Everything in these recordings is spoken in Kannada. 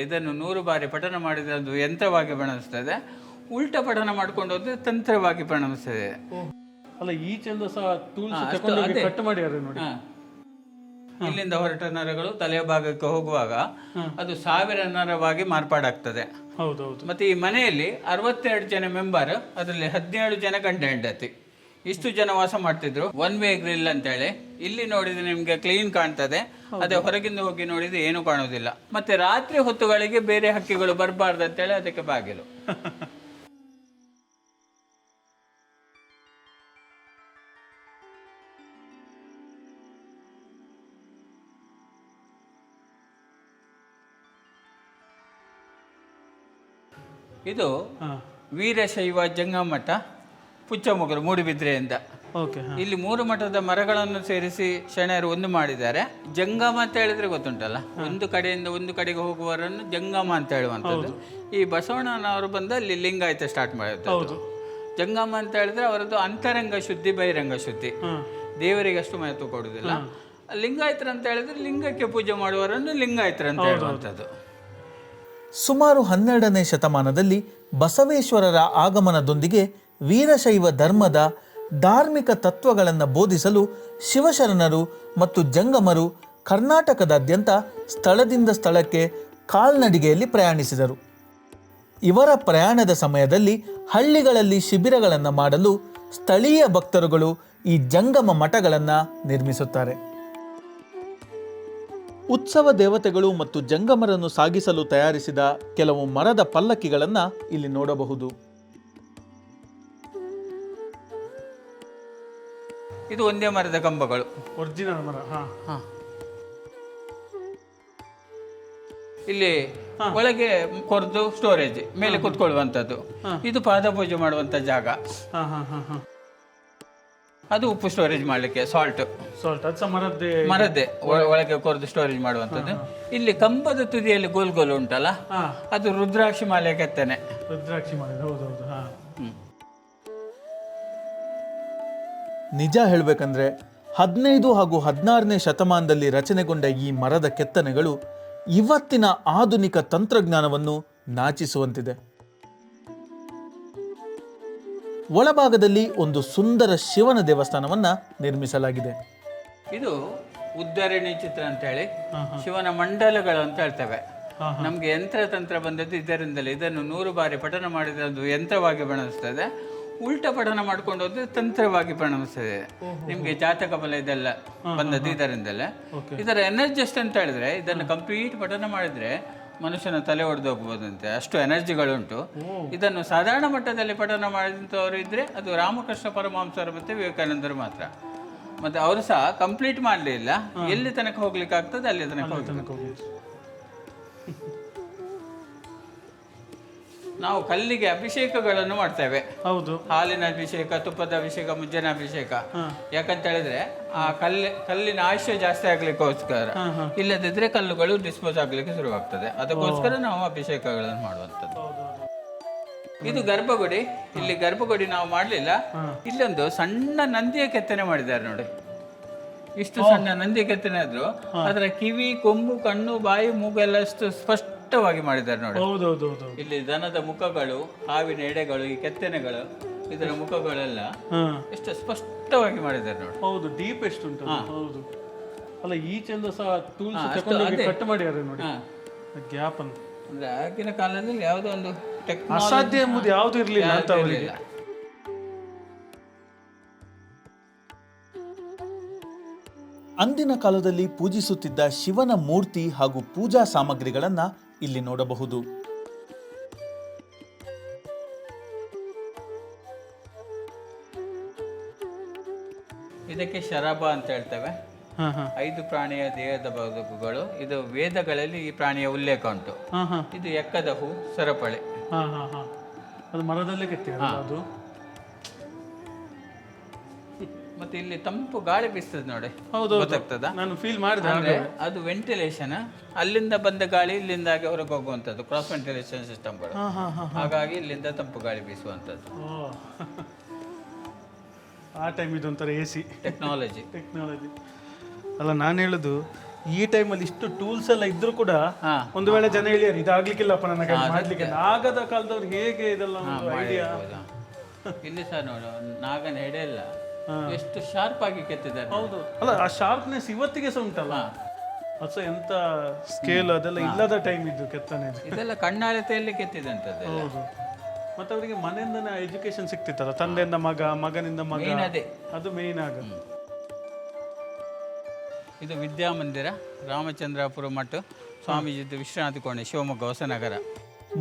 ಇದನ್ನು 100 ಬಾರಿ ಪಠನ ಮಾಡಿದರೆ ಅದು ಯಂತ್ರವಾಗಿ ಪರಿಣಮಿಸ್ತದೆ, ಉಲ್ಟ ಪಠನ ಮಾಡ್ಕೊಂಡು ಹೋದ್ರೆ ತಂತ್ರವಾಗಿ ಪರಿಣಮಿಸ್ತದೆ. ಅಲ್ಲ ಈ ಚಂದ ಸಹ ಟೂಲ್ಸ್ ತಗೊಂಡು ಕಟ್ ಮಾಡ್ಯಾರೆ ನೋಡಿ. ಇಲ್ಲಿಂದ ಹೊರಟ ನರಗಳು ತಲೆಯ ಭಾಗಕ್ಕೆ ಹೋಗುವಾಗ ಅದು 1000 ನರವಾಗಿ ಮಾರ್ಪಾಡಾಗ್ತದೆ. ಹೌದೌದು. ಮತ್ತೆ ಈ ಮನೆಯಲ್ಲಿ 62 ಜನ ಮೆಂಬರ್, ಅದರಲ್ಲಿ 17 ಜನ ಗಂಡ ಹೆಂಡತಿ, ಇಷ್ಟು ಜನ ವಾಸ ಮಾಡ್ತಿದ್ರು. ಒನ್ ವೇ ಗ್ರಿಲ್ ಅಂತೇಳಿ. ಇಲ್ಲಿ ನೋಡಿದ್ರೆ ನಿಮ್ಗೆ ಕ್ಲೀನ್ ಕಾಣ್ತದೆ, ಅದೇ ಹೊರಗಿಂದ ಹೋಗಿ ನೋಡಿದ್ರೆ ಏನು ಕಾಣುವುದಿಲ್ಲ. ಮತ್ತೆ ರಾತ್ರಿ ಹೊತ್ತುಗಳಿಗೆ ಬೇರೆ ಹಕ್ಕಿಗಳು ಬರಬಾರ್ದು ಅಂತೇಳಿ ಅದಕ್ಕೆ ಬಾಗಿಲು. ಇದು ವೀರಶೈವ ಜಂಗಮಠ ಪುಚ್ಚಮುಗರು ಮೂಡುಬಿದ್ರೆಯಿಂದ. ಇಲ್ಲಿ 3 ಮಠದ ಮರಗಳನ್ನು ಸೇರಿಸಿ ಶರಣರು ಒಂದು ಮಾಡಿದ್ದಾರೆ. ಜಂಗಮ ಅಂತ ಹೇಳಿದ್ರೆ ಗೊತ್ತುಂಟಲ್ಲ, ಒಂದು ಕಡೆಯಿಂದ ಒಂದು ಕಡೆಗೆ ಹೋಗುವವರನ್ನು ಜಂಗಮ ಅಂತ ಹೇಳುವಂಥದ್ದು. ಈ ಬಸವಣ್ಣನವರು ಬಂದ ಅಲ್ಲಿ ಲಿಂಗಾಯತ ಸ್ಟಾರ್ಟ್ ಮಾಡಿರ್ತಾರೆ. ಜಂಗಮ ಅಂತ ಹೇಳಿದ್ರೆ ಅವರದ್ದು ಅಂತರಂಗ ಶುದ್ಧಿ ಬಹಿರಂಗ ಶುದ್ಧಿ, ದೇವರಿಗೆ ಅಷ್ಟು ಮಹತ್ವ ಕೊಡುವುದಿಲ್ಲ. ಲಿಂಗಾಯತರ ಅಂತ ಹೇಳಿದ್ರೆ ಲಿಂಗಕ್ಕೆ ಪೂಜೆ ಮಾಡುವವರನ್ನು ಲಿಂಗಾಯತರ ಅಂತ ಹೇಳುವಂಥದ್ದು. ಸುಮಾರು 12ನೇ ಶತಮಾನದಲ್ಲಿ ಬಸವೇಶ್ವರರ ಆಗಮನದೊಂದಿಗೆ ವೀರಶೈವ ಧರ್ಮದ ಧಾರ್ಮಿಕ ತತ್ವಗಳನ್ನು ಬೋಧಿಸಲು ಶಿವಶರಣರು ಮತ್ತು ಜಂಗಮರು ಕರ್ನಾಟಕದಾದ್ಯಂತ ಸ್ಥಳದಿಂದ ಸ್ಥಳಕ್ಕೆ ಕಾಲ್ನಡಿಗೆಯಲ್ಲಿ ಪ್ರಯಾಣಿಸಿದರು. ಇವರ ಪ್ರಯಾಣದ ಸಮಯದಲ್ಲಿ ಹಳ್ಳಿಗಳಲ್ಲಿ ಶಿಬಿರಗಳನ್ನು ಮಾಡಲು ಸ್ಥಳೀಯ ಭಕ್ತರುಗಳು ಈ ಜಂಗಮ ಮಠಗಳನ್ನು ನಿರ್ಮಿಸುತ್ತಾರೆ. ಉತ್ಸವ ದೇವತೆಗಳು ಮತ್ತು ಜಂಗಮರನ್ನು ಸಾಗಿಸಲು ತಯಾರಿಸಿದ ಕೆಲವು ಮರದ ಪಲ್ಲಕ್ಕಿಗಳನ್ನು ಇಲ್ಲಿ ನೋಡಬಹುದು. ಇದು ಒಂದೇ ಮರದ ಕಂಬಗಳು, ಒರಿಜಿನಲ್ ಮರ. ಇಲ್ಲಿ ಒಳಗೆ ಕೊರ್ದು ಸ್ಟೋರೇಜ್ ಮೇಲೆ ಕುತ್ಕೊಳ್ಳುವಂಥದ್ದು. ಇದು ಪಾದ ಪೂಜೆ ಮಾಡುವಂತ ಜಾಗ. ಅದು ಉಪ್ಪು ಸ್ಟೋರೇಜ್ ಮಾಡ್ಲಿಕ್ಕೆ, ಸಾಲ್ಟ್ ಮರದ್ದೇ ಒಳಗೆ ಕೊರೆದು ಸ್ಟೋರೇಜ್ ಮಾಡುವಂಥದ್ದು. ಇಲ್ಲಿ ಕಂಬದ ತುದಿಯಲ್ಲಿ ಗೋಲ್ ಗೋಲ್ ಉಂಟಲ್ಲ, ಅದು ರುದ್ರಾಕ್ಷಿ ಮಾಲೆ ಕೆತ್ತನೆ. ರುದ್ರಾಕ್ಷಿ ಮಾಲೆ, ಹೌದೌದು. ನಿಜ ಹೇಳಬೇಕಂದ್ರೆ 15 ಹಾಗೂ 16ನೇ ಶತಮಾನದಲ್ಲಿ ರಚನೆಗೊಂಡ ಈ ಮರದ ಕೆತ್ತನೆಗಳು ಇವತ್ತಿನ ಆಧುನಿಕ ತಂತ್ರಜ್ಞಾನವನ್ನು ನಾಚಿಸುವಂತಿದೆ. ಒಳಭಾಗದಲ್ಲಿ ಒಂದು ಸುಂದರ ಶಿವನ ದೇವಸ್ಥಾನವನ್ನ ನಿರ್ಮಿಸಲಾಗಿದೆ. ಇದು ಉದ್ದರಣಿ ಚಿತ್ರ ಅಂತ ಹೇಳಿ ಶಿವನ ಮಂಡಲಗಳು ಅಂತ ಹೇಳ್ತೇವೆ. ನಮ್ಗೆ ಯಂತ್ರ ತಂತ್ರ ಬಂದದ್ದು ಇದರಿಂದಲೇ. ಇದನ್ನು 100 ಬಾರಿ ಪಠನ ಮಾಡಿದ್ರೆ ಅದು ಯಂತ್ರವಾಗಿ ಪರಿಣಮಿಸ್ತದೆ, ಉಲ್ಟ ಪಠನ ಮಾಡ್ಕೊಂಡು ಹೋದ್ರೆ ತಂತ್ರವಾಗಿ ಪರಿಣಮಿಸ್ತದೆ. ನಿಮ್ಗೆ ಜಾತಕ ಬಲ ಇದೆಲ್ಲ ಬಂದದ್ದು ಇದರಿಂದಲೇ. ಇದರ ಎನರ್ಜಿ ಎಷ್ಟು ಅಂತ ಹೇಳಿದ್ರೆ, ಇದನ್ನು ಕಂಪ್ಲೀಟ್ ಪಠನ ಮಾಡಿದ್ರೆ ಮನುಷ್ಯನ ತಲೆ ಒಡೆದು ಹೋಗ್ಬೋದಂತೆ, ಅಷ್ಟು ಎನರ್ಜಿಗಳುಂಟು. ಇದನ್ನು ಸಾಧಾರಣ ಮಟ್ಟದಲ್ಲಿ ಪಠನ ಮಾಡಿದಂಥವ್ರು ಇದ್ರೆ ಅದು ರಾಮಕೃಷ್ಣ ಪರಮಹಂಸರು ಮತ್ತು ವಿವೇಕಾನಂದರು ಮಾತ್ರ. ಮತ್ತೆ ಅವರು ಸಹ ಕಂಪ್ಲೀಟ್ ಮಾಡಲಿಲ್ಲ, ಎಲ್ಲಿ ತನಕ ಹೋಗ್ಲಿಕ್ಕೆ ಆಗ್ತದೆ ಅಲ್ಲಿ ತನಕ ಹೋಗ್ಲಿಕ್ಕೆ. ನಾವು ಕಲ್ಲಿಗೆ ಅಭಿಷೇಕಗಳನ್ನು ಮಾಡ್ತೇವೆ. ಹೌದು, ಹಾಲಿನ ಅಭಿಷೇಕ, ತುಪ್ಪದ ಅಭಿಷೇಕ, ಮುಜ್ಜನ ಅಭಿಷೇಕ. ಯಾಕಂತ ಹೇಳಿದ್ರೆ ಆ ಕಲ್ಲಿನ ಆಯುಷ್ಯ ಜಾಸ್ತಿ ಆಗ್ಲಿಕ್ಕೋಸ್ಕರ. ಇಲ್ಲದಿದ್ರೆ ಕಲ್ಲುಗಳು ಡಿಸ್ಪೋಸ್ ಆಗ್ಲಿಕ್ಕೆ ಶುರುವಾಗ್ತದೆ, ಅದಕ್ಕೋಸ್ಕರ ನಾವು ಅಭಿಷೇಕಗಳನ್ನು ಮಾಡುವಂಥದ್ದು. ಇದು ಗರ್ಭಗುಡಿ. ಇಲ್ಲಿ ಗರ್ಭಗುಡಿ ನಾವು ಮಾಡಲಿಲ್ಲ. ಇಲ್ಲೊಂದು ಸಣ್ಣ ನಂದಿಯ ಕೆತ್ತನೆ ಮಾಡಿದ್ದಾರೆ ನೋಡಿ. ಇಷ್ಟು ಸಣ್ಣ ನಂದಿಯ ಕೆತ್ತನೆ ಆದ್ರೂ ಅದರ ಕಿವಿ, ಕೊಂಬು, ಕಣ್ಣು, ಬಾಯಿ, ಮೂಗು ಎಲ್ಲ ಅಷ್ಟು ಸ್ಪಷ್ಟವಾಗಿ ಮಾಡಿದ್ದಾರೆ ನೋಡಿ. ಇಲ್ಲಿ ದನದ ಮುಖಗಳು, ಹಾವಿನ ಎಡೆಗಳು, ಈ ಕೆತ್ತನೆಗಳು, ಇದರ ಮುಖಗಳೆಲ್ಲ ಎಷ್ಟು ಸ್ಪಷ್ಟವಾಗಿ ಮಾಡಿದ್ದಾರೆ ನೋಡಿ. ಹೌದು, ಡೀಪ್ ಎಷ್ಟು ಉಂಟು. ಹೌದು, ಅಲ್ಲ ಈ ಚಂದ ಸಹ ಟೂಲ್ಸ್ ತಗೊಂಡು ಕಟ್ ಮಾಡ್ಯಾರೆ ನೋಡಿ. ಗ್ಯಾಪ್ ಅಂತ ಅಂದ್ರೆ ಆಗಿನ ಕಾಲದಲ್ಲಿ ಯಾವುದೋ ಒಂದು ಅಸಾಧ್ಯ ಎಂಬುದು ಯಾವುದು ಇರಲಿಲ್ಲ ಅಂತ ಅವರಿಗೆ. ಅಂದಿನ ಕಾಲದಲ್ಲಿ ಪೂಜಿಸುತ್ತಿದ್ದ ಶಿವನ ಮೂರ್ತಿ ಹಾಗೂ ಪೂಜಾ ಸಾಮಗ್ರಿಗಳನ್ನು ಇಲ್ಲಿ ನೋಡಬಹುದು. ಇದಕ್ಕೆ ಶರಭ ಅಂತ ಹೇಳ್ತೇವೆ. 5 ಪ್ರಾಣಿಯ ದೇಹದ ಭಾಗಗಳು. ಇದು ವೇದಗಳಲ್ಲಿ ಈ ಪ್ರಾಣಿಯ ಉಲ್ಲೇಖ ಉಂಟು. ಇದು ಎಕ್ಕದ ಹೂ, ಸರಪಳಿ. ಅದು ಮರದಲ್ಲೇ ಕೆತ್ತಿರೋದು. ಮತ್ತೆ ಇಲ್ಲಿ ತಂಪು ಗಾಳಿ ಬೀಸ್ತದೆ ನೋಡಿ, ಗೊತ್ತಾಗ್ತದ? ನಾನು ಫೀಲ್ ಮಾಡಿದೆ. ಅದು ವೆಂಟಿಲೇಷನ್. ಅಲ್ಲಿಂದ ಬಂದ ಗಾಳಿ ಇಲ್ಲಿಂದಾಗಿ ಹೊರಗೆ ಹೋಗುವಂಥದ್ದು, ಕ್ರಾಸ್ ವೆಂಟಿಲೇಷನ್ ಸಿಸ್ಟಮ್ಗಳು. ಹಾಗಾಗಿ ಇಲ್ಲಿಂದ ತಂಪು ಗಾಳಿ ಬೀಸುವಂಥದ್ದು. ಆ ಟೈಮ್ ಇದೊಂಥರ AC ಟೆಕ್ನಾಲಜಿ. ಅಲ್ಲ, ನಾನು ಹೇಳೋದು ಈ ಟೈಮಲ್ಲಿ ಇಷ್ಟು ಟೂಲ್ಸ್ ಎಲ್ಲ ಇದ್ರೂ ಕೂಡ ಹಾ. ಒಂದು ವೇಳೆ ಜನ ಹೇಳಿಯಾರು ಇದಾಗ್ಲಿಕ್ಕಿಲ್ಲಪ್ಪ ನನ್ನ ಕೈ ಮಾಡ್ಲಿಕ್ಕೆ ಆಗದ ಕಾಲದವ್ರು ಹೇಗೆ ಇದೆಲ್ಲ ಒಂದು ಐಡಿಯಾ. ಹೌದಾ? ಇಲ್ಲಿ ಸಹ ನೋಡು, ನಾಗನ ಹೆಡೆ ಎಲ್ಲ ಎಷ್ಟು ಶಾರ್ಪ್ ಆಗಿ ಕೆತ್ತಿದ್ದಾರೆ. ಹೌದು, ಅಲ್ಲ ಆ ಶಾರ್ಪ್ನೆಸ್ ಇವತ್ತಿಗೆ ಸಹ ಉಂಟಲ್ಲ. ಅದು ಸಹ ಎಂತ ಸ್ಕೇಲ್ ಅದೆಲ್ಲ ಇಲ್ಲದ ಟೈಮ್ ಇದ್ದು ಕೆತ್ತನೆ. ಇದೆಲ್ಲ ಕಣ್ಣಾಳತೆಯಲ್ಲಿ ಕೆತ್ತಿದಂಥದ್ದು. ಹೌದು, ಮತ್ತೆ ಅವರಿಗೆ ಮನೆಯಿಂದನೇ ಎಜುಕೇಶನ್ ಸಿಗ್ತಿತ್ತಲ್ಲ, ತಂದೆಯಿಂದ ಮಗ, ಮಗನಿಂದ ಮಗ, ಅದೇ ಅದು ಮೇನ್ ಆಗ. ಇದು ವಿದ್ಯಾಮಂದಿರ, ರಾಮಚಂದ್ರಾಪುರ ಮಠ, ಸ್ವಾಮೀಜಿದ್ದು ವಿಶ್ರಾಂತಿ ಕೋಣೆ, ಶಿವಮೊಗ್ಗ ಹೊಸನಗರ.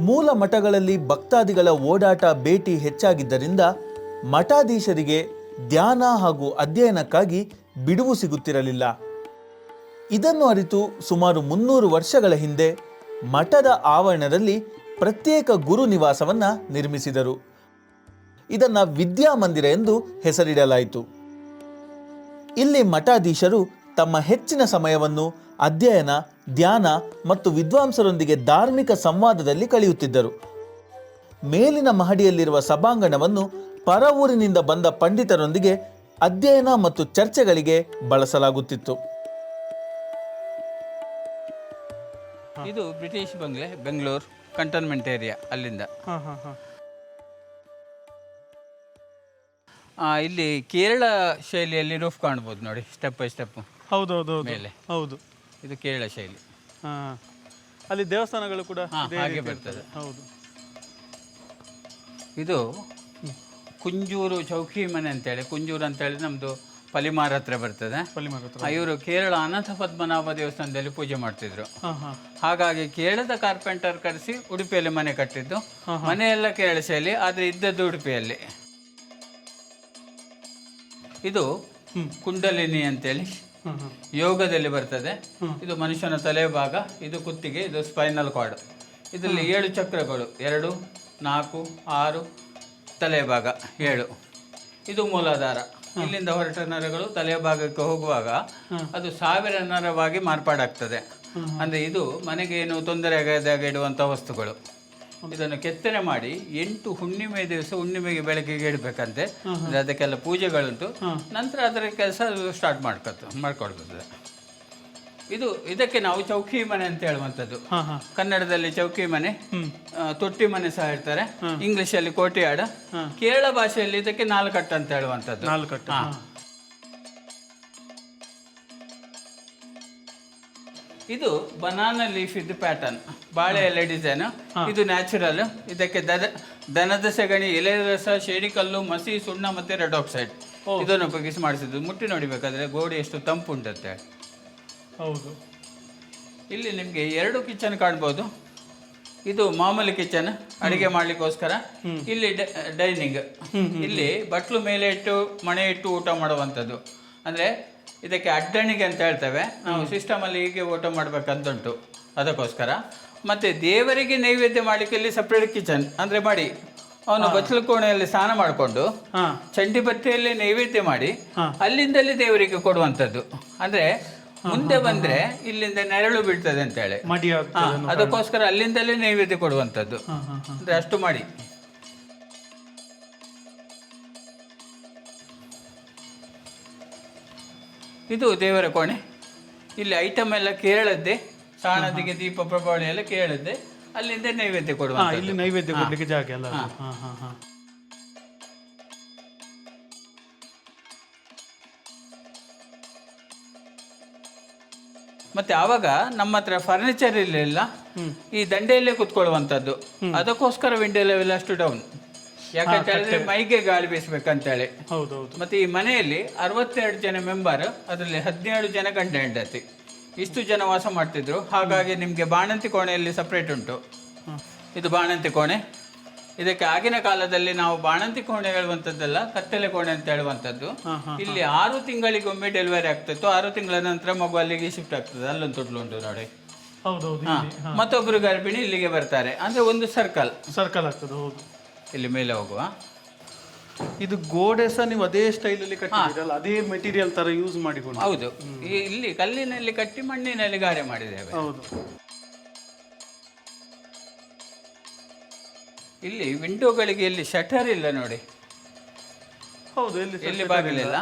ಮೂಲ ಮಠಗಳಲ್ಲಿ ಭಕ್ತಾದಿಗಳ ಓಡಾಟ ಭೇಟಿ ಹೆಚ್ಚಾಗಿದ್ದರಿಂದ ಮಠಾಧೀಶರಿಗೆ ಧ್ಯಾನ ಹಾಗೂ ಅಧ್ಯಯನಕ್ಕಾಗಿ ಬಿಡುವು ಸಿಗುತ್ತಿರಲಿಲ್ಲ. ಇದನ್ನು ಅರಿತು ಸುಮಾರು 300 ವರ್ಷಗಳ ಹಿಂದೆ ಮಠದ ಆವರಣದಲ್ಲಿ ಪ್ರತ್ಯೇಕ ಗುರು ನಿವಾಸವನ್ನು ನಿರ್ಮಿಸಿದರು. ಇದನ್ನು ವಿದ್ಯಾಮಂದಿರ ಎಂದು ಹೆಸರಿಡಲಾಯಿತು. ಇಲ್ಲಿ ಮಠಾಧೀಶರು ತಮ್ಮ ಹೆಚ್ಚಿನ ಸಮಯವನ್ನು ಅಧ್ಯಯನ, ಧ್ಯಾನ ಮತ್ತು ವಿದ್ವಾಂಸರೊಂದಿಗೆ ಧಾರ್ಮಿಕ ಸಂವಾದದಲ್ಲಿ ಕಳೆಯುತ್ತಿದ್ದರು. ಮೇಲಿನ ಮಹಡಿಯಲ್ಲಿರುವ ಸಭಾಂಗಣವನ್ನು ಪರ ಊರಿನಿಂದ ಬಂದ ಪಂಡಿತರೊಂದಿಗೆ ಅಧ್ಯಯನ ಮತ್ತು ಚರ್ಚೆಗಳಿಗೆ ಬಳಸಲಾಗುತ್ತಿತ್ತು. ಇದು ಬ್ರಿಟಿಷ್ ಬಂಗ್ಲೆ, ಬೆಂಗಳೂರು ಕಂಟೋನ್ಮೆಂಟ್ ಏರಿಯಾ, ಅಲ್ಲಿಂದ. ಇಲ್ಲಿ ಕೇರಳ ಶೈಲಿಯಲ್ಲಿ ರೂಫ್ ಕಾಣ್ಬೋದು ನೋಡಿ, ಸ್ಟೆಪ್ ಬೈ ಸ್ಟೆಪ್. ಹೌದೌದು ಮೇಲೆ ಹೌದು, ಇದು ಕೇರಳ ಶೈಲಿ. ಅಲ್ಲಿ ದೇವಸ್ಥಾನಗಳು ಕೂಡ ಹಾಗೆ ಬರ್ತದೆ. ಹೌದು, ಇದು ಕುಂಜೂರು ಚೌಕಿ ಮನೆ ಅಂತೇಳಿ, ಕುಂಜೂರು ಅಂತೇಳಿ ನಮ್ಮದು ಪಲಿಮಾರ್ ಹತ್ರ ಬರ್ತದೆ. ಇವರು ಕೇರಳ ಅನಂತ ಪದ್ಮನಾಭ ದೇವಸ್ಥಾನದಲ್ಲಿ ಪೂಜೆ ಮಾಡ್ತಿದ್ರು. ಹಾಗಾಗಿ ಕೇರಳದ ಕಾರ್ಪೆಂಟರ್ ಕರೆಸಿ ಉಡುಪಿಯಲ್ಲಿ ಮನೆ ಕಟ್ಟಿದ್ದು. ಮನೆಯೆಲ್ಲ ಕೇರಳ ಶೈಲಿ, ಆದರೆ ಇದ್ದದ್ದು ಉಡುಪಿಯಲ್ಲಿ. ಇದು ಕುಂಡಲಿನಿ ಅಂತೇಳಿ ಯೋಗದಲ್ಲಿ ಬರ್ತದೆ. ಇದು ಮನುಷ್ಯನ ತಲೆ ಭಾಗ, ಇದು ಕುತ್ತಿಗೆ, ಇದು ಸ್ಪೈನಲ್ ಕಾರ್ಡ್. ಇದರಲ್ಲಿ 7 ಚಕ್ರಗಳು, 2, 4, 6, ತಲೆ ಭಾಗ 7. ಇದು ಮೂಲಾಧಾರ. ಇಲ್ಲಿಂದ ಹೊರಟ ನರಗಳು ತಲೆಯ ಭಾಗಕ್ಕೆ ಹೋಗುವಾಗ ಅದು 1000 ನರವಾಗಿ ಮಾರ್ಪಾಡಾಗ್ತದೆ. ಅಂದರೆ ಇದು ಮನೆಗೆ ಏನು ತೊಂದರೆ ಆಗದಾಗ ಇಡುವಂಥ ವಸ್ತುಗಳು. ಇದನ್ನು ಕೆತ್ತನೆ ಮಾಡಿ 8 ಹುಣ್ಣಿಮೆ ದಿವಸ, ಹುಣ್ಣಿಮೆಗೆ ಬೆಳಗ್ಗೆಗೆ ಇಡಬೇಕಂತೆ. ಅಂದರೆ ಅದಕ್ಕೆಲ್ಲ ಪೂಜೆಗಳುಂಟು. ನಂತರ ಅದರ ಕೆಲಸ ಸ್ಟಾರ್ಟ್ ಮಾಡ್ಕೊಳ್ತದೆ. ಇದಕ್ಕೆ ನಾವು ಚೌಕಿ ಮನೆ ಅಂತ ಹೇಳುವಂಥದ್ದು. ಕನ್ನಡದಲ್ಲಿ ಚೌಕಿ ಮನೆ, ತೊಟ್ಟಿ ಮನೆ ಸಹ ಹೇಳ್ತಾರೆ. ಇಂಗ್ಲಿಷಲ್ಲಿ ಕೋಟಿಯಾಡ, ಕೇರಳ ಭಾಷೆಯಲ್ಲಿ ಇದಕ್ಕೆ 4 ಕಟ್ಟು ಅಂತ ಹೇಳುವಂಥದ್ದು. 4 ಕಟ್ಟು. ಇದು ಬನಾನಾ ಲೀಫ್ ಇದು ಪ್ಯಾಟರ್ನ್, ಬಾಳೆ ಎಲೆ ಡಿಸೈನ್. ಇದು ನ್ಯಾಚುರಲ್. ಇದಕ್ಕೆ ದನದ ಸೆಗಣಿ, ಎಲೆ ರಸ, ಶೇಡಿಕಲ್ಲು, ಮಸಿ, ಸುಣ್ಣ ಮತ್ತೆ ರೆಡ್ ಆಕ್ಸೈಡ್ ಇದನ್ನು ಉಪಯೋಗಿಸಿ ಮಾಡಿಸಿದ್ದು. ಮುಟ್ಟಿ ನೋಡಿಬೇಕಾದ್ರೆ ಗೋಡೆ ಎಷ್ಟು ತಂಪು ಉಂಟಂತೆ. ಹೌದು, ಇಲ್ಲಿ ನಿಮಗೆ 2 ಕಿಚನ್ ಕಾಣ್ಬೋದು. ಇದು ಮಾಮೂಲಿ ಕಿಚನ್, ಅಡಿಗೆ ಮಾಡ್ಲಿಕ್ಕೋಸ್ಕರ. ಇಲ್ಲಿ ಡೈನಿಂಗ್. ಇಲ್ಲಿ ಬಟ್ಲು ಮೇಲೆ ಇಟ್ಟು ಮಣೆ ಇಟ್ಟು ಊಟ ಮಾಡುವಂಥದ್ದು. ಅಂದರೆ ಇದಕ್ಕೆ ಅಡ್ಡಣಿಗೆ ಅಂತ ಹೇಳ್ತೇವೆ ನಾವು. ಸಿಸ್ಟಮಲ್ಲಿ ಹೀಗೆ ಊಟ ಮಾಡ್ಬೇಕಂತುಂಟು, ಅದಕ್ಕೋಸ್ಕರ. ಮತ್ತು ದೇವರಿಗೆ ನೈವೇದ್ಯ ಮಾಡಲಿಕ್ಕೆ ಇಲ್ಲಿ ಸಪ್ರೇಟ್ ಕಿಚನ್. ಅಂದರೆ ಮಾಡಿ ಅವನು ಬಚ್ಚಲು ಕೋಣೆಯಲ್ಲಿ ಸ್ನಾನ ಮಾಡಿಕೊಂಡು ಚಂಡಿ ಬಟ್ಟೆಯಲ್ಲಿ ನೈವೇದ್ಯ ಮಾಡಿ ಅಲ್ಲಿಂದಲೇ ದೇವರಿಗೆ ಕೊಡುವಂಥದ್ದು. ಅಂದರೆ ಮುಂದೆ ಬಂದರೆ ಇಲ್ಲಿಂದ ನೆರಳು ಬೀಳ್ತದೆ ಅಂತೇಳಿ, ಅದಕ್ಕೋಸ್ಕರ ಅಲ್ಲಿಂದಲೇ ನೈವೇದ್ಯ ಕೊಡುವಂಥದ್ದು. ಅಂದರೆ ಅಷ್ಟು ಮಾಡಿ. ಇದು ದೇವರ ಕೋಣೆ. ಇಲ್ಲಿ ಐಟಮ್ ಎಲ್ಲ ಕೇರಳದ್ದೇ. ಸಾಣದಿಗೆ, ದೀಪ, ಪ್ರಭಾವಳಿ ಎಲ್ಲ ಕೇರಳದ್ದೇ. ಅಲ್ಲಿಂದ ನೈವೇದ್ಯ ಕೊಡುವ. ಇಲ್ಲಿ ನೈವೇದ್ಯ ಕೊಡ್ಲಿಕ್ಕೆ ಜಾಗ ಎಲ್ಲ. ಮತ್ತೆ ಆವಾಗ ನಮ್ಮ ಹತ್ರ ಫರ್ನಿಚರ್ ಇಲ್ಲ, ಈ ದಂಡೆಯಲ್ಲೇ ಕುತ್ಕೊಳ್ಳುವಂಥದ್ದು. ಅದಕ್ಕೋಸ್ಕರ ವಿಂಡೋ ಲೆವೆಲ್ ಅಷ್ಟು ಡೌನ್. ಯಾಕಂತ ಹೇಳಿದ್ರೆ ಮೈಗೆ ಗಾಳಿ ಬೀಸಬೇಕಂತೇಳಿ. ಮತ್ತೆ ಈ ಮನೆಯಲ್ಲಿ 62 ಜನ ಮೆಂಬರ್, ಅದರಲ್ಲಿ 17 ಜನ ಗಂಡ ಹೆಂಡತಿ, ಇಷ್ಟು ಜನ ವಾಸ ಮಾಡ್ತಿದ್ರು. ಹಾಗಾಗಿ ನಿಮಗೆ ಬಾಣಂತಿ ಕೋಣೆಯಲ್ಲಿ ಸಪ್ರೇಟ್ ಉಂಟು. ಇದು ಬಾಣಂತಿ ಕೋಣೆ. ಇದಕ್ಕೆ ಆಗಿನ ಕಾಲದಲ್ಲಿ ನಾವು ಬಾಣಂತಿ ಕೋಣೆ ಹೇಳುವಂಥದ್ದಲ್ಲ, ಕತ್ತಲೆ ಕೋಣೆ ಅಂತ ಹೇಳುವಂಥದ್ದು. ಇಲ್ಲಿ 6 ತಿಂಗಳಿಗೊಮ್ಮೆ ಡೆಲಿವರಿ ಆಗ್ತಿತ್ತು. 6 ತಿಂಗಳ ನಂತರ ಮಗು ಅಲ್ಲಿಗೆ ಶಿಫ್ಟ್ ಆಗ್ತದೆ. ಅಲ್ಲೊಂದು ತೊಟ್ಲು ಉಂಟು ನೋಡಿ. ಮತ್ತೊಬ್ಬರು ಗರ್ಭಿಣಿ ಇಲ್ಲಿಗೆ ಬರ್ತಾರೆ. ಅಂದ್ರೆ ಒಂದು ಸರ್ಕಲ್ ಆಗ್ತದೆ. ಹೌದು, ಇಲ್ಲಿ ಮೇಲೆ ಹೋಗುವ. ಇದು ಗೋಡೆ ಸಹ ನೀವು ಅದೇ ಸ್ಟೈಲಲ್ಲಿ ಕಟ್ಟಿದ್ದೀರಲ್ಲ, ಅದೇ ಮೆಟೀರಿಯಲ್ ತರ ಯೂಸ್ ಮಾಡಿಕೊಂಡು. ಹೌದು, ಇಲ್ಲಿ ಕಲ್ಲಿನಲ್ಲಿ ಕಟ್ಟಿ ಮಣ್ಣಿನಲ್ಲಿ ಗಾರೆ ಮಾಡಿದ್ದೇವೆ. ಹೌದು, ಇಲ್ಲಿ ವಿಂಡೋಗಳಿಗೆ ಇಲ್ಲಿ ಶಟರ್ ಇಲ್ಲ ನೋಡಿ. ಹೌದು, ಎಲ್ಲಿ ಬಾಗಿಲಿಲ್ಲ.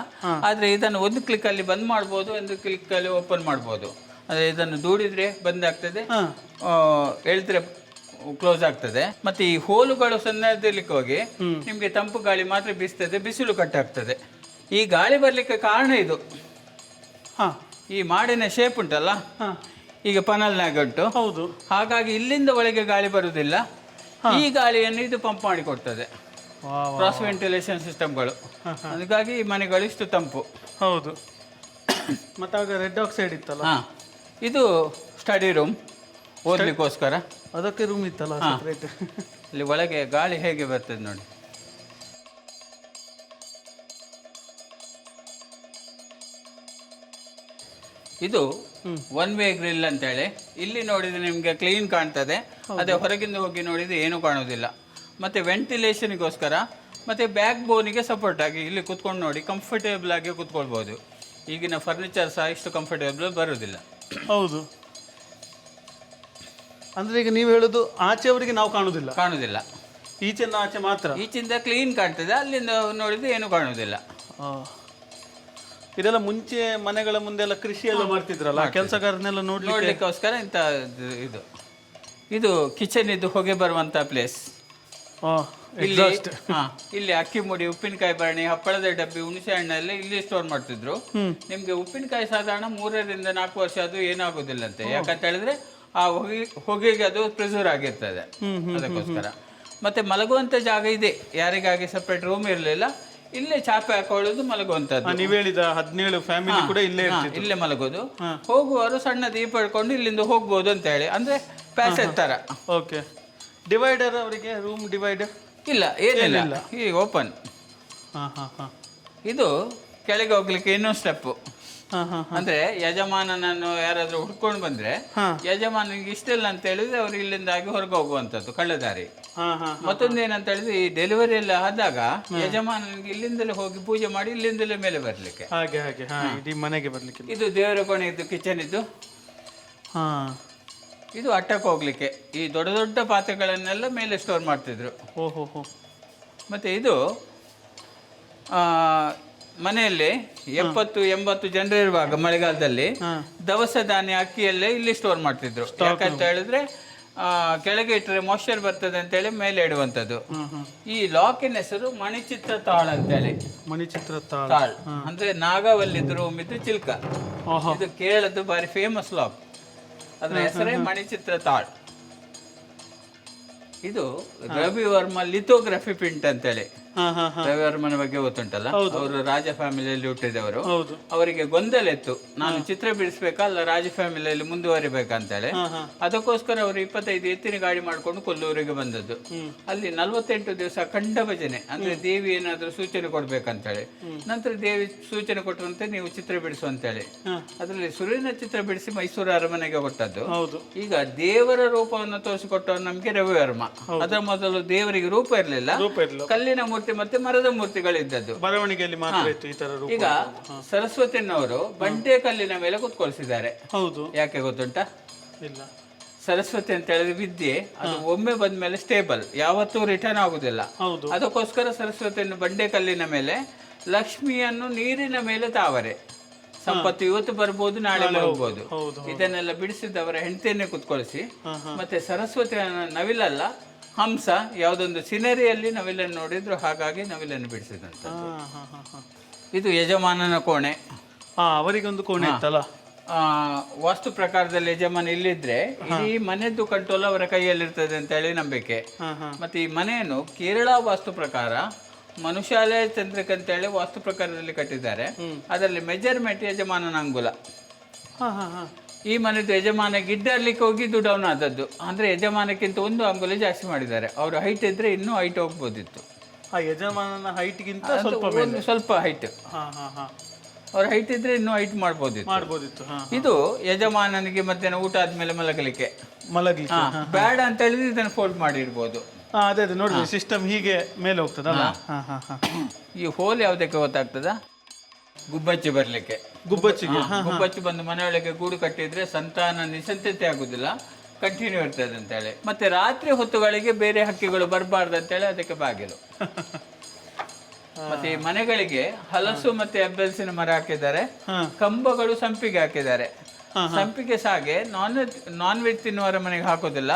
ಆದ್ರೆ ಇದನ್ನು ಒಂದು ಕ್ಲಿಕ್ ಅಲ್ಲಿ ಬಂದ್ ಮಾಡ್ಬೋದು, ಒಂದು ಕ್ಲಿಕ್ ಅಲ್ಲಿ ಓಪನ್ ಮಾಡ್ಬೋದು. ಅಂದರೆ ಇದನ್ನು ದೂಡಿದ್ರೆ ಬಂದಾಗ್ತದೆ, ಎಳೆದ್ರೆ ಕ್ಲೋಸ್ ಆಗ್ತದೆ. ಮತ್ತೆ ಈ ಹೋಲುಗಳು ಸಣ್ಣದಿರ್ಲಿಕ್ಕೆ ಹೋಗಿ ನಿಮಗೆ ತಂಪು ಗಾಳಿ ಮಾತ್ರ ಬೀಸ್ತದೆ, ಬಿಸಿಲು ಕಟ್ಟಾಗ್ತದೆ. ಈ ಗಾಳಿ ಬರ್ಲಿಕ್ಕೆ ಕಾರಣ ಇದು. ಈ ಮಾಡಿನ ಶೇಪ್ ಉಂಟಲ್ಲ, ಈಗ ಪನಲ್ನಾಗ ಉಂಟು, ಹೌದು. ಹಾಗಾಗಿ ಇಲ್ಲಿಂದ ಒಳಗೆ ಗಾಳಿ ಬರುವುದಿಲ್ಲ, ಈ ಗಾಳಿಯನ್ನು ಇದು ಪಂಪ್ ಮಾಡಿ ಕೊಡ್ತದೆ. ಕ್ರಾಸ್ ವೆಂಟಿಲೇಷನ್ ಸಿಸ್ಟಮ್ಗಳು, ಹಾಗಾಗಿ ಈ ಮನೆಗಳು ಇಷ್ಟು ತಂಪು. ಹೌದು. ಮತ್ತೆ ಆಗ ರೆಡ್ ಆಕ್ಸೈಡ್ ಇತ್ತಲ್ಲ, ಇದು ಸ್ಟಡಿ ರೂಮ್, ಓದ್ಲಿಕ್ಕೋಸ್ಕರ. ಅದಕ್ಕೆ ರೂಮ್ ಇತ್ತಲ್ಲ ಸೆಪರೇಟ್. ಇಲ್ಲಿ ಒಳಗೆ ಗಾಳಿ ಹೇಗೆ ಬರ್ತದೆ ನೋಡಿ. ಇದು ಒನ್ ವೇ ಗ್ರಿಲ್ ಅಂತೇಳಿ. ಇಲ್ಲಿ ನೋಡಿದ್ರೆ ನಿಮಗೆ ಕ್ಲೀನ್ ಕಾಣ್ತದೆ, ಅದೇ ಹೊರಗಿಂದ ಹೋಗಿ ನೋಡಿದ್ರೆ ಏನೂ ಕಾಣೋದಿಲ್ಲ. ಮತ್ತೆ ವೆಂಟಿಲೇಷನ್ಗೋಸ್ಕರ ಮತ್ತೆ ಬ್ಯಾಕ್ ಬೋನಿಗೆ ಸಪೋರ್ಟ್ ಆಗಿ ಇಲ್ಲಿ ಕುತ್ಕೊಂಡು ನೋಡಿ ಕಂಫರ್ಟೇಬಲ್ ಆಗಿ ಕುತ್ಕೊಳ್ಬೋದು. ಈಗಿನ ಫರ್ನಿಚರ್ ಸಹ ಇಷ್ಟು ಕಂಫರ್ಟೇಬಲ್ ಬರೋದಿಲ್ಲ. ಹೌದು. ಅಂದ್ರೆ ಈಗ ನೀವು ಹೇಳೋದು ಆಚೆಯವರಿಗೆ ನಾವು ಕಾಣುದಿಲ್ಲ, ಈಚೆಯಿಂದ ಆಚೆ ಮಾತ್ರ. ಈಚಿಂದ ಕ್ಲೀನ್ ಕಾಣ್ತದೆ, ಅಲ್ಲಿಂದ ನೋಡಿದ್ರೆ ಏನು ಕಾಣುವುದಿಲ್ಲ. ಇದೆಲ್ಲ ಮುಂಚೆ ಮನೆಗಳ ಮುಂದೆಲ್ಲ ಕೃಷಿ ಎಲ್ಲ ಮಾಡ್ತಿದ್ರಲ್ಲ, ಕೆಲಸಗಾರನೆಲ್ಲ ನೋಡ್ಲಿಕ್ಕೋಸ್ಕರ ಇಂಥ ಇದು. ಇದು ಕಿಚನ್ ಇದು ಹೊಗೆ ಬರುವಂತ ಪ್ಲೇಸ್. ಇಲ್ಲಿ ಅಕ್ಕಿ ಮುಡಿ, ಉಪ್ಪಿನಕಾಯಿ ಭರಣಿ, ಹಪ್ಪಳದ ಡಬ್ಬಿ, ಹುಣಸೆ ಹಣ್ಣೆಲ್ಲ ಇಲ್ಲಿ ಸ್ಟೋರ್ ಮಾಡ್ತಿದ್ರು. ನಿಮ್ಗೆ ಉಪ್ಪಿನಕಾಯಿ ಸಾಧಾರಣ 3 ರಿಂದ 4 ವರ್ಷ ಅದು ಏನಾಗುದಿಲ್ಲಂತೆ. ಯಾಕಂತ ಹೇಳಿದ್ರೆ ಆ ಹೊಗೆಗೆ ಅದು ಪ್ರಿಸರ್ವ್ ಆಗಿರ್ತದೆ, ಅದಕ್ಕೋಸ್ಕರ. ಮತ್ತೆ ಮಲಗುವಂತ ಜಾಗ ಇದೆ, ಯಾರಿಗಾಗಿ ಸಪ್ರೇಟ್ ರೂಮ್ ಇರಲಿಲ್ಲ, ಇಲ್ಲೇ ಚಾಪೆ ಹಾಕೊಳ್ಳೋದು, ಮಲಗುವಂತದ್ದು. ನೀವು ಹೇಳಿದ 17 ಫ್ಯಾಮಿಲಿ ಕೂಡ ಇಲ್ಲೇ ಮಲಗೋದು. ಹೋಗುವವರು ಸಣ್ಣ ದೀಪ ಹಿಡ್ಕೊಂಡು ಇಲ್ಲಿಂದ ಹೋಗ್ಬೋದು ಅಂತ ಹೇಳಿ, ಅಂದ್ರೆ ಪ್ಯಾಸೇಜ್ ತರ. ಓಕೆ. ಡಿವೈಡರ್ ಅವರಿಗೆ ರೂಮ್ ಡಿವೈಡರ್ ಇಲ್ಲ, ಏನಿಲ್ಲ, ಈ ಓಪನ್. ಇದು ಕೆಳಗೆ ಹೋಗ್ಲಿಕ್ಕೆ ಇನ್ನೊಂದು ಸ್ಟೆಪ್. ಅಂದ್ರೆ ಯಜಮಾನನನ್ನು ಯಾರಾದ್ರೂ ಹುಡ್ಕೊಂಡು ಬಂದ್ರೆ ಯಜಮಾನಿಗೆ ಇಷ್ಟೆಲ್ಲ ಅಂತ ಹೇಳಿದ್ರೆ ಅವ್ರು ಇಲ್ಲಿಂದ ಆಗಿ ಹೊರಗೆ ಹೋಗುವಂತದ್ದು ಕಳ್ಳದಾರಿ. ಮತ್ತೊಂದೇನಂತ ಹೇಳಿದ್ರೆ ಈ ಡೆಲಿವರಿ ಎಲ್ಲ ಆದಾಗ ಯಜಮಾನನಿಗೆ ಇಲ್ಲಿಂದಲೇ ಹೋಗಿ ಪೂಜೆ ಮಾಡಿ ಇಲ್ಲಿಂದಲೇ ಮೇಲೆ ಬರ್ಲಿಕ್ಕೆ, ಹಾಗೆ ಮನೆಗೆ ಬರ್ಲಿಕ್ಕೆ. ಇದು ದೇವರ ಕೋಣೆ ಇದ್ದು, ಕಿಚನ್ ಇದ್ದು. ಇದು ಅಟ್ಟಕ್ಕೆ ಹೋಗ್ಲಿಕ್ಕೆ ಈ ದೊಡ್ಡ ದೊಡ್ಡ ಪಾತ್ರೆಗಳನ್ನೆಲ್ಲ ಮೇಲೆ ಸ್ಟೋರ್ ಮಾಡ್ತಿದ್ರು. ಮತ್ತೆ ಇದು ಮನೆಯಲ್ಲಿ 70-80 ಜನರು ಇರುವಾಗ ಮಳೆಗಾಲದಲ್ಲಿ ದವಸ ಧಾನ್ಯ ಅಕ್ಕಿಯಲ್ಲೇ ಇಲ್ಲಿ ಸ್ಟೋರ್ ಮಾಡ್ತಿದ್ರು. ಯಾಕಂತ ಹೇಳಿದ್ರೆ ಕೆಳಗೆ ಇಟ್ಟರೆ ಮಾಯ್ಶ್ಚರ್ ಬರ್ತದೆ ಅಂತೇಳಿ ಮೇಲೆ ಇಡುವಂಥದ್ದು. ಈ ಲಾಕಿನ ಹೆಸರು ಮಣಿಚಿತ್ರ ತಾಳ್ ಅಂತೇಳಿ. ಮಣಿಚಿತ್ರ ತಾಳ್ ಅಂದ್ರೆ ನಾಗವಲ್ಲಿದ್ದು ರೂಮ್ ಇದ್ದು ಚಿಲ್ಕ. ಇದು ಕೇರಳದ್ದು ಬಾರಿ ಫೇಮಸ್ ಲಾಕ್, ಅದರ ಹೆಸರೇ ಮಣಿಚಿತ್ರ ತಾಳ್. ಇದು ರವಿವರ್ಮ ಲಿಥೋಗ್ರಫಿ ಪ್ರಿಂಟ್ ಅಂತೇಳಿ. ರವಿವರ್ಮನ ಬಗ್ಗೆ ಗೊತ್ತುಂಟಲ್ಲ, ಅವರು ರಾಜ ಫ್ಯಾಮಿಲಿಯಲ್ಲಿ ಹುಟ್ಟಿದವರು. ಅವರಿಗೆ ಗೊಂದಲ ಇತ್ತು, ನಾನು ಚಿತ್ರ ಬಿಡಿಸ್ಬೇಕಲ್ಲ ರಾಜ ಫ್ಯಾಮಿಲಿಯಲ್ಲಿ ಮುಂದುವರಿಬೇಕಂತೇಳಿ. ಅದಕ್ಕೋಸ್ಕರ ಅವರು 25 ಎತ್ತಿನ ಗಾಡಿ ಮಾಡ್ಕೊಂಡು ಕೊಲ್ಲೂರಿಗೆ ಬಂದದ್ದು. ಅಲ್ಲಿ 48 ದಿವಸ ಅಖಂಡ ಭಜನೆ, ಅಂದ್ರೆ ದೇವಿ ಏನಾದ್ರೂ ಸೂಚನೆ ಕೊಡ್ಬೇಕಂತೇಳಿ. ನಂತರ ದೇವಿ ಸೂಚನೆ ಕೊಟ್ಟರಂತೆ ನೀವು ಚಿತ್ರ ಬಿಡಿಸು ಅಂತೇಳಿ. ಅದರಲ್ಲಿ ಸೂರ್ಯನ ಚಿತ್ರ ಬಿಡಿಸಿ ಮೈಸೂರು ಅರಮನೆಗೆ ಕೊಟ್ಟದ್ದು. ಈಗ ದೇವರ ರೂಪವನ್ನು ತೋರಿಸಿಕೊಟ್ಟವರು ನಮ್ಗೆ ರವಿವರ್ಮ. ಅದರ ಮೊದಲು ದೇವರಿಗೆ ರೂಪ ಇರಲಿಲ್ಲ, ಕಲ್ಲಿನ ಮೂರ್ತಿ ಮತ್ತೆ ಮರದ ಮೂರ್ತಿಗಳಿದ್ದದ್ದು. ಬರವಣಿಗೆಯಲ್ಲಿ ಮಾತ್ರ ಇತ್ತು ಈ ತರ ರೂಪ. ಈಗ ಸರಸ್ವತಿನವರು ಬಂಡೆ ಕಲ್ಲಿನ ಮೇಲೆ ಕುತ್ಕೊಳ್ಸಿದ್ದಾರೆ. ಹೌದು. ಯಾಕೆ ಗೊತ್ತುಂಟಾ? ಇಲ್ಲ. ಸರಸ್ವತಿ ಅಂತ ಹೇಳಿದ್ರೆ ವಿದ್ಯೆ, ಅದು ಒಮ್ಮೆ ಬಂದ್ಮೇಲೆ ಸ್ಟೇಬಲ್, ಯಾವತ್ತೂ ರಿಟರ್ನ್ ಆಗುದಿಲ್ಲ. ಅದಕ್ಕೋಸ್ಕರ ಸರಸ್ವತಿಯನ್ನು ಬಂಡೆ ಕಲ್ಲಿನ ಮೇಲೆ, ಲಕ್ಷ್ಮಿಯನ್ನು ನೀರಿನ ಮೇಲೆ ತಾವರೆ. ಸಂಪತ್ತು ಇವತ್ತು ಬರ್ಬೋದು, ನಾಳೆ ಹೋಗ್ಬೋದು. ಇದನ್ನೆಲ್ಲ ಬಿಡಿಸಿದವರ ಹೆಂಡತಿಯನ್ನೇ ಕುತ್ಕೊಳಿಸಿ, ಮತ್ತೆ ಸರಸ್ವತಿ ನವಿಲಲ್ಲ, ಹಂಸ, ಯಾವುದೊಂದು ಸಿನರಿಯಲ್ಲಿ ನವಿಲನ್ನು ನೋಡಿದ್ರು, ಹಾಗಾಗಿ ನವಿಲನ್ನು ಬಿಡಿಸಿದಂತ. ಇದು ಯಜಮಾನನ ಕೋಣೆ. ಅವರಿಗೊಂದು ಕೋಣೆ ಇತ್ತಲ್ಲ. ವಾಸ್ತು ಪ್ರಕಾರದಲ್ಲಿ ಯಜಮಾನ ಇಲ್ಲಿದ್ರೆ ಇಡೀ ಮನೆಯದ್ದು ಕಂಟ್ರೋಲ್ ಅವರ ಕೈಯಲ್ಲಿರ್ತದೆ ಅಂತ ಹೇಳಿ ನಂಬಿಕೆ. ಮತ್ತೆ ಈ ಮನೆಯನ್ನು ಕೇರಳ ವಾಸ್ತು ಪ್ರಕಾರ ಮನುಷ್ಯಾಲಯ ಚಂದ್ರಿಕ ಅಂತ ಹೇಳಿ ವಾಸ್ತು ಪ್ರಕಾರದಲ್ಲಿ ಕಟ್ಟಿದ್ದಾರೆ. ಅದರಲ್ಲಿ ಮೆಜರ್ಮೆಂಟ್ ಯಜಮಾನನ ಅಂಗುಲ. ಈ ಮನೆದು ಯಜಮಾನ ಗಿಡ್ಡರ್ಲಿಕ್ಕೆ ಹೋಗಿದ್ದು ಡೌನ್ ಆದದ್ದು, ಅಂದ್ರೆ ಯಜಮಾನಕ್ಕಿಂತ 1 ಅಂಗುಲ ಜಾಸ್ತಿ ಮಾಡಿದ್ದಾರೆ. ಅವ್ರ ಹೈಟ್ ಇದ್ರೆ ಇನ್ನೂ ಹೈಟ್ ಹೋಗ್ಬೋದಿತ್ತು. ಯಜಮಾನನ ಹೈಟ್ಗಿಂತ ಸ್ವಲ್ಪ ಹೈಟ್, ಅವ್ರ ಹೈಟ್ ಇದ್ರೆ ಇನ್ನೂ ಹೈಟ್ ಮಾಡ್ಬೋದಿತ್ತು. ಇದು ಯಜಮಾನನಿಗೆ ಮಧ್ಯಾಹ್ನ ಊಟ ಆದ್ಮೇಲೆ ಮಲಗಲಿಕ್ಕೆ ಬೇಡ ಅಂತ ಹೇಳಿದ್ರೆ ಇದನ್ನು ಫೋಲ್ಡ್ ಮಾಡಿ ಇಡ್ಬೋದು. ಅದೇ ನೋಡಿ, ಸಿಸ್ಟಮ್ ಹೀಗೆ ಮೇಲೆ ಹೋಗ್ತದಲ್ಲ. ಈ ಹೋಲ್ ಯಾವುದಕ್ಕೆ ಗೊತ್ತಾಗ್ತದ? ಗುಬ್ಬಚ್ಚಿ ಬರ್ಲಿಕ್ಕೆ. ಗುಬ್ಬಚ್ಚಿ ಬಂದು ಮನೆಯೊಳಗೆ ಗೂಡು ಕಟ್ಟಿದ್ರೆ ಸಂತಾನ ನಿಸಂತತೆ ಆಗುದಿಲ್ಲ, ಕಂಟಿನ್ಯೂ ಇರ್ತದೆ ಅಂತೇಳಿ. ಮತ್ತೆ ರಾತ್ರಿ ಹೊತ್ತುಗಳಿಗೆ ಬೇರೆ ಹಕ್ಕಿಗಳು ಬರಬಾರ್ದು ಅಂತೇಳಿ ಅದಕ್ಕೆ ಬಾಗಿಲು. ಮತ್ತೆ ಈ ಮನೆಗಳಿಗೆ ಹಲಸು ಮತ್ತೆ ಅಬ್ಬೆಲ್ಸಿನ ಮರ ಹಾಕಿದ್ದಾರೆ, ಕಂಬಗಳು ಸಂಪಿಗೆ ಹಾಕಿದ್ದಾರೆ. ಸಂಪಿಗೆ ಸಾಗೆ ನಾನ್ ವೆಜ್ ತಿನ್ನುವರ ಮನೆಗೆ ಹಾಕೋದಿಲ್ಲ,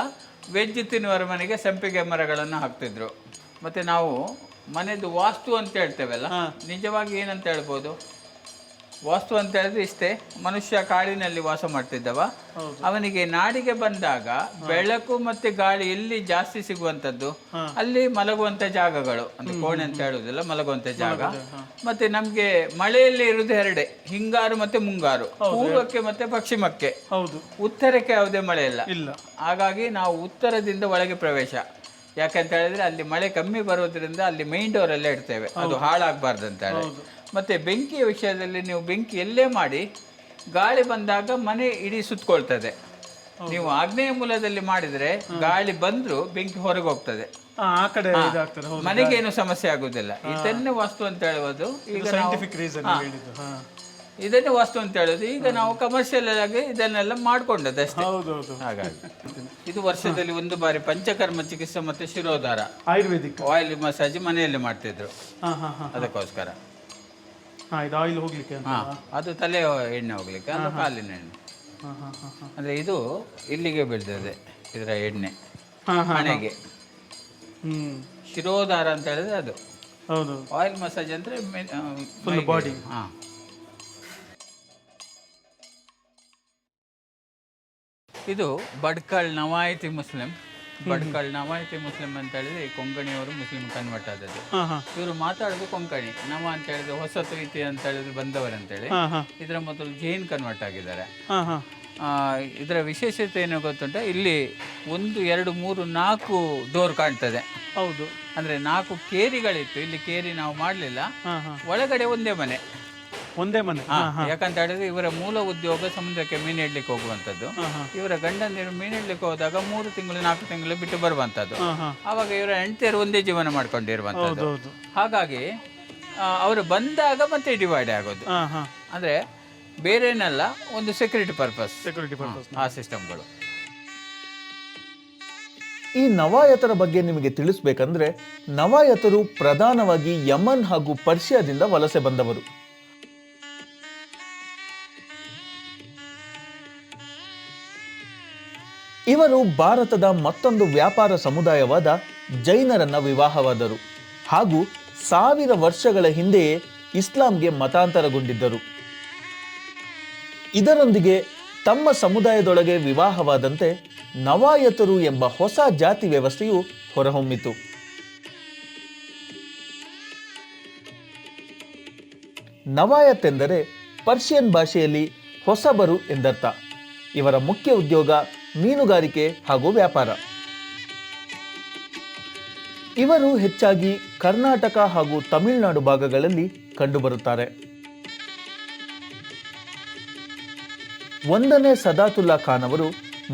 ವೆಜ್ ತಿನ್ನುವರ ಮನೆಗೆ ಸಂಪಿಗೆ ಮರಗಳನ್ನು ಹಾಕ್ತಿದ್ರು. ಮತ್ತೆ ನಾವು ಮನೆದು ವಾಸ್ತು ಅಂತ ಹೇಳ್ತೇವಲ್ಲ, ನಿಜವಾಗಿ ಏನಂತ ಹೇಳ್ಬೋದು? ವಾಸ್ತು ಅಂತ ಹೇಳಿದ್ರೆ ಇಷ್ಟೇ, ಮನುಷ್ಯ ಕಾಡಿನಲ್ಲಿ ವಾಸ ಮಾಡ್ತಿದ್ದವ, ಅವನಿಗೆ ನಾಡಿಗೆ ಬಂದಾಗ ಬೆಳಕು ಮತ್ತೆ ಗಾಳಿ ಎಲ್ಲಿ ಜಾಸ್ತಿ ಸಿಗುವಂತದ್ದು ಅಲ್ಲಿ ಮಲಗುವಂತ ಜಾಗಗಳು, ಅಂದ್ರೆ ಕೋಣೆ ಅಂತ ಹೇಳುದಿಲ್ಲ, ಮಲಗುವಂತ ಜಾಗ. ಮತ್ತೆ ನಮ್ಗೆ ಮಳೆಯಲ್ಲಿ ಇರುವುದು ಎರಡೇ, ಹಿಂಗಾರು ಮತ್ತೆ ಮುಂಗಾರು, ಪೂರ್ವಕ್ಕೆ ಮತ್ತೆ ಪಶ್ಚಿಮಕ್ಕೆ. ಉತ್ತರಕ್ಕೆ ಯಾವುದೇ ಮಳೆ ಇಲ್ಲ. ಹಾಗಾಗಿ ನಾವು ಉತ್ತರದಿಂದ ಒಳಗೆ ಪ್ರವೇಶ. ಯಾಕಂತ ಹೇಳಿದ್ರೆ ಅಲ್ಲಿ ಮಳೆ ಕಮ್ಮಿ ಬರೋದ್ರಿಂದ ಅಲ್ಲಿ ಮೈನ್ ಡೋರ್ ಅಲ್ಲೇ ಇಡ್ತೇವೆ, ಅದು ಹಾಳಾಗಬಾರ್ದು ಅಂತ ಹೇಳಿ. ಮತ್ತೆ ಬೆಂಕಿಯ ವಿಷಯದಲ್ಲಿ ನೀವು ಬೆಂಕಿ ಎಲ್ಲೇ ಮಾಡಿ ಗಾಳಿ ಬಂದಾಗ ಮನೆ ಇಡೀ ಸುತ್ತಕೊಳ್ತದೆ. ನೀವು ಆಗ್ನೇಯ ಮೂಲದಲ್ಲಿ ಮಾಡಿದ್ರೆ ಗಾಳಿ ಬಂದ್ರು ಬೆಂಕಿ ಹೊರಗೆ ಹೋಗ್ತದೆ, ಮನೆಗೇನು ಸಮಸ್ಯೆ ಆಗುದಿಲ್ಲ. ಇದನ್ನೇ ವಾಸ್ತು ಅಂತ ಹೇಳುವುದು. ಈಗ ಇದನ್ನೇ ವಾಸ್ತು ಅಂತ ಹೇಳೋದು. ಈಗ ನಾವು ಕಮರ್ಷಿಯಲ್ ಆಗಿ ಇದನ್ನೆಲ್ಲ ಮಾಡ್ಕೊಂಡದ್ದು ಅಷ್ಟೇ. ಹಾಗಾಗಿ ಇದು ವರ್ಷದಲ್ಲಿ ಒಂದು ಬಾರಿ ಪಂಚಕರ್ಮ ಚಿಕಿತ್ಸೆ ಮತ್ತೆ ಶಿರೋಧಾರ, ಆಯುರ್ವೇದಿಕ್ ಆಯಿಲ್ ಮಸಾಜ್ ಮನೆಯಲ್ಲಿ ಮಾಡ್ತಿದ್ರು. ಅದಕ್ಕೋಸ್ಕರ ಅದು ತಲೆ ಎಣ್ಣೆ ಹೋಗ್ಲಿಕ್ಕೆ, ಅದು ಕಾಲಿನ ಎಣ್ಣೆ. ಅಂದ್ರೆ ಇದು ಇಲ್ಲಿಗೆ ಬೀಳ್ತದೆ ಇದರ ಎಣ್ಣೆ ಹಣೆಗೆ. ಶಿರೋಧಾರ ಅಂತ ಹೇಳಿದ್ರೆ ಅದು. ಆಯಿಲ್ ಮಸಾಜ್ ಅಂದ್ರೆ ಫುಲ್ ಬಾಡಿ. ಇದು ಬಡ್ಕಲ್ ನವಾಯಿತಿ ಮುಸ್ಲಿಂ. ಬಡ್ಕಲ್ ನವಾಯಿತಿ ಮುಸ್ಲಿಂ ಅಂತ ಹೇಳಿದ್ರೆ ಕೊಂಕಣಿಯವರು ಮುಸ್ಲಿಂ ಕನ್ವರ್ಟ್ ಆದದ್ದು. ಇವರು ಮಾತಾಡೋದು ಕೊಂಕಣಿ. ನವ ಅಂತ ಹೇಳಿದ್ರೆ ಹೊಸತು ಇತಿ ಅಂತ ಹೇಳಿದ್ರೆ ಬಂದವರಂತೇಳಿ. ಇದರ ಮೊದಲು ಜೈನ್ ಕನ್ವರ್ಟ್ ಆಗಿದ್ದಾರೆ. ಇದರ ವಿಶೇಷತೆ ಏನು ಗೊತ್ತುಂಟ, ಇಲ್ಲಿ 1 2 3 4 ಡೋರ್ ಕಾಣ್ತದೆ. ಹೌದು, ಅಂದ್ರೆ 4 ಕೇರಿಗಳಿತ್ತು. ಇಲ್ಲಿ ಕೇರಿ ನಾವು ಮಾಡಲಿಲ್ಲ, ಒಳಗಡೆ ಒಂದೇ ಮನೆ. ಯಾಕಂತ ಹೇಳಿದ್ರೆ ಇವರ ಮೂಲ ಉದ್ಯೋಗ ಸಮುದ್ರಕ್ಕೆ ಮೀನು ಹಿಡ್ಲಿಕ್ಕೆ ಹೋಗುವಂಥದ್ದು. ಇವರ ಗಂಡಂದಿರು ಮೀನು ಹಿಡ್ಲಿಕ್ಕೆ ಹೋದಾಗ 3 ತಿಂಗಳು 4 ತಿಂಗಳು ಬಿಟ್ಟು ಬರುವಂಥದ್ದು. ಆವಾಗ ಇವರ ಹೆಂಡತಿಯರು ಒಂದೇ ಜೀವನ ಮಾಡ್ಕೊಂಡಿರುವಂಥದ್ದು. ಹಾಗಾಗಿ ಅವರು ಬಂದಾಗ ಮತ್ತೆ ಡಿವೈಡ್ ಆಗೋದು. ಅಂದ್ರೆ ಬೇರೇನಲ್ಲ, ಒಂದು ಸೆಕ್ಯೂರಿಟಿ ಪರ್ಪಸ್ ಆ ಸಿಸ್ಟಮ್ಗಳು. ಈ ನವಾಯತರ ಬಗ್ಗೆ ನಿಮಗೆ ತಿಳಿಸ್ಬೇಕಂದ್ರೆ, ನವಾಯತರು ಪ್ರಧಾನವಾಗಿ ಯಮನ್ ಹಾಗೂ ಪರ್ಷಿಯಾದಿಂದ ವಲಸೆ ಬಂದವರು. ಇವರು ಭಾರತದ ಮತ್ತೊಂದು ವ್ಯಾಪಾರ ಸಮುದಾಯವಾದ ಜೈನರನ್ನ ವಿವಾಹವಾದರು ಹಾಗೂ 1000 ವರ್ಷಗಳ ಹಿಂದೆಯೇ ಇಸ್ಲಾಂಗೆ ಮತಾಂತರಗೊಂಡಿದ್ದರು. ಇದರೊಂದಿಗೆ ತಮ್ಮ ಸಮುದಾಯದೊಳಗೆ ವಿವಾಹವಾದಂತೆ ನವಾಯತರು ಎಂಬ ಹೊಸ ಜಾತಿ ವ್ಯವಸ್ಥೆಯು ಹೊರಹೊಮ್ಮಿತು. ನವಾಯತ್ ಎಂದರೆ ಪರ್ಷಿಯನ್ ಭಾಷೆಯಲ್ಲಿ ಹೊಸಬರು ಎಂದರ್ಥ. ಇವರ ಮುಖ್ಯ ಉದ್ಯೋಗ ಮೀನುಗಾರಿಕೆ ಹಾಗೂ ವ್ಯಾಪಾರ. ಇವರು ಹೆಚ್ಚಾಗಿ ಕರ್ನಾಟಕ ಹಾಗೂ ತಮಿಳುನಾಡು ಭಾಗಗಳಲ್ಲಿ ಕಂಡುಬರುತ್ತಾರೆ. 1ನೇ ಸದಾತುಲ್ಲಾ ಖಾನ್ ಅವರು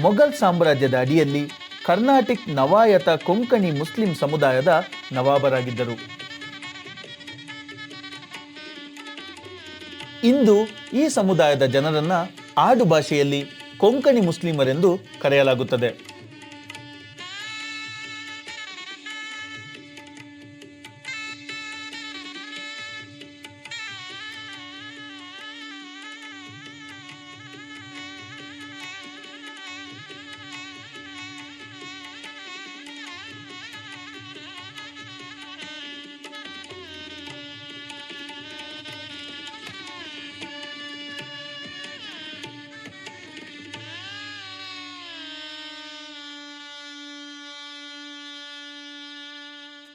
ಮೊಘಲ್ ಸಾಮ್ರಾಜ್ಯದ ಅಡಿಯಲ್ಲಿ ಕರ್ನಾಟಿಕ್ ನವಾಯತ ಕೊಂಕಣಿ ಮುಸ್ಲಿಂ ಸಮುದಾಯದ ನವಾಬರಾಗಿದ್ದರು. ಇಂದು ಈ ಸಮುದಾಯದ ಜನರನ್ನ ಆಡು ಭಾಷೆಯಲ್ಲಿ ಕೊಂಕಣಿ ಮುಸ್ಲಿಮರೆಂದು ಕರೆಯಲಾಗುತ್ತದೆ.